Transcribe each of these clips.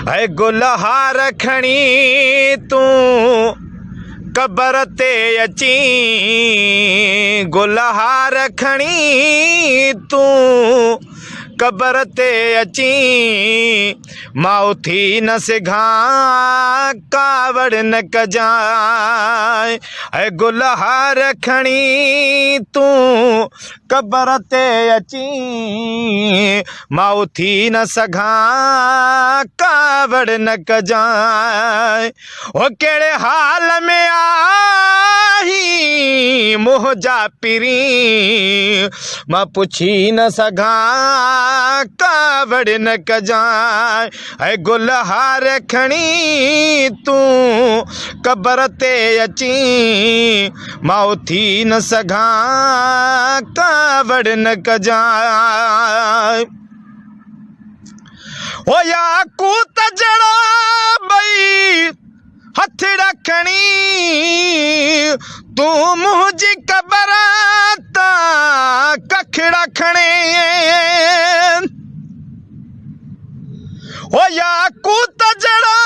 है गुलहार खणी तू कबर ते अची गुलहार खणी तू कबर ते अची मां उथी न सिघा कावड़ न कजाए ऐ गुलहार खणी तू कबर ते अची मां उथी न सघा कावड़ न कजाए ओ केड़े हाल में आई मोहजा पिरी मां पुछी न सघा कावड़ न कजाए ऐ गुलहार खणी तू कबर ते अची मां उथी न सघा कावड़ न कजाए ओ याकूत जड़ा बई हथ रखणी तू मुझी कबर ता कख रखणे ओ याकूत जड़ा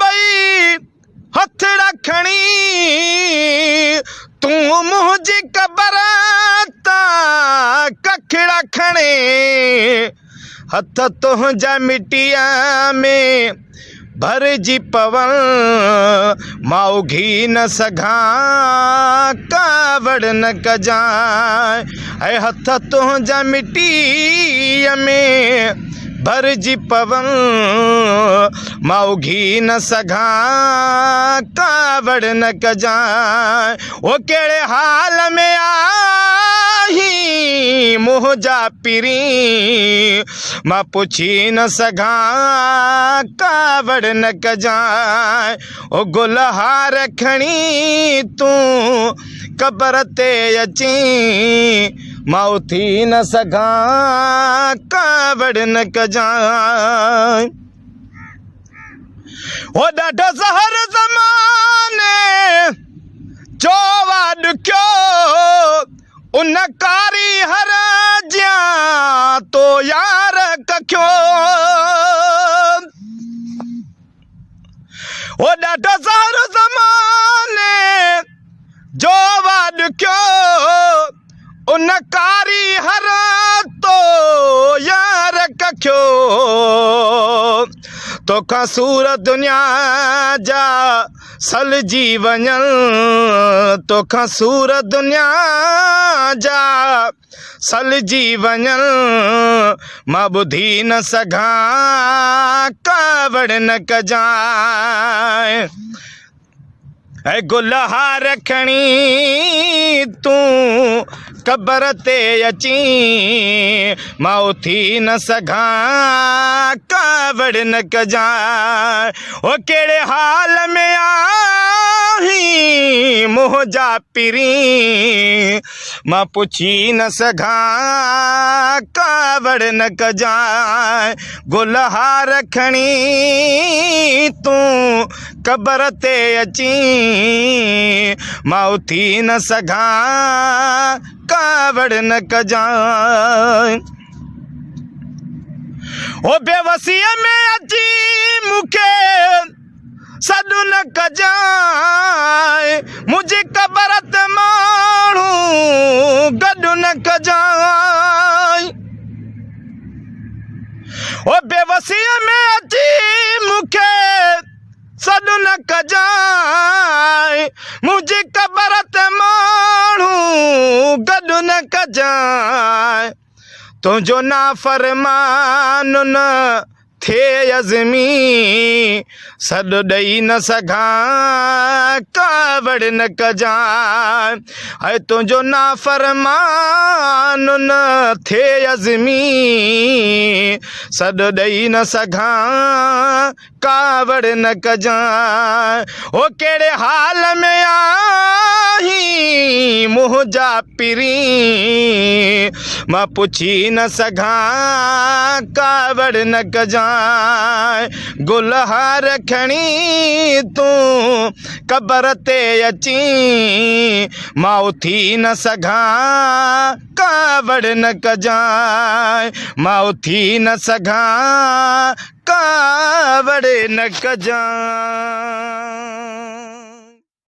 बई हथ रखणी तू मुझी कबर ता कख रखणे हथ तुंहिंजा मिट्टिया में भरजी पवन मां उघी न सघा कावड़ न कजाए ऐ हथ तुंहिंजा मिट्टीअ में भरजी पवन मां उघी न सघा कावड़ न कजाए ओ केड़े हाल में आई मोहजा पिरी मां पुछी न सघा कावड़ न कजाए ओ गुलहार खणी तू कबर ते अची मां उथी न सघा कावड़ न कजाए ओ ॾाढो ज़हर ज़माने जो ॾुखियो उन कारी हर ज्या तो यार कखियो ओ ॾाढो ज़हर ज़माने जो ॾुखियो उन कारी हर तो यार कखियो तोखां सूर दुनिया जा सलजी वञन तोखां सूर दुनिया जा सलजी वञन मां ॿुधी न सघा कावड़ न कजाए ऐ गुलहार खणी तू कबर ते अची मां उथी न सघा कावड़ न कजाए ओ केड़े हाल में आई मोहजा पिरी मां पुछी न सघा कावड़ न कजाए गुलहार खणी तू कबर ते अची मां उथी न सघा कावड़ न कजाए ओ बेवसीअ में अची मूंखे सॾु न कजाए मुंहिंजी कबर ते माण्हू गॾु न कजाए ओ बेवसीअ में अची मूंखे सॾु न कजाए मुंहिंजी कबर ते माण्हू गॾु न कजाए तुंहिंजो नाफ़रमान न थिए अज़मी सॾु ॾेई न सघा कावड़ न कजाए ऐं तुंहिंजो नाफ़रमान न थिए अज़मी सॾु ॾेई न सघा कावड़ न कजाए ओ केड़े हाल में आई मोहजा पिरी मां पुछी न सघा कावड़ न कजाए गुलहार खणी तू कबर ते अची मां उथी न सघा कावड़ न कजाए मां उथी न सघा कावड़ कावड़ न कजां।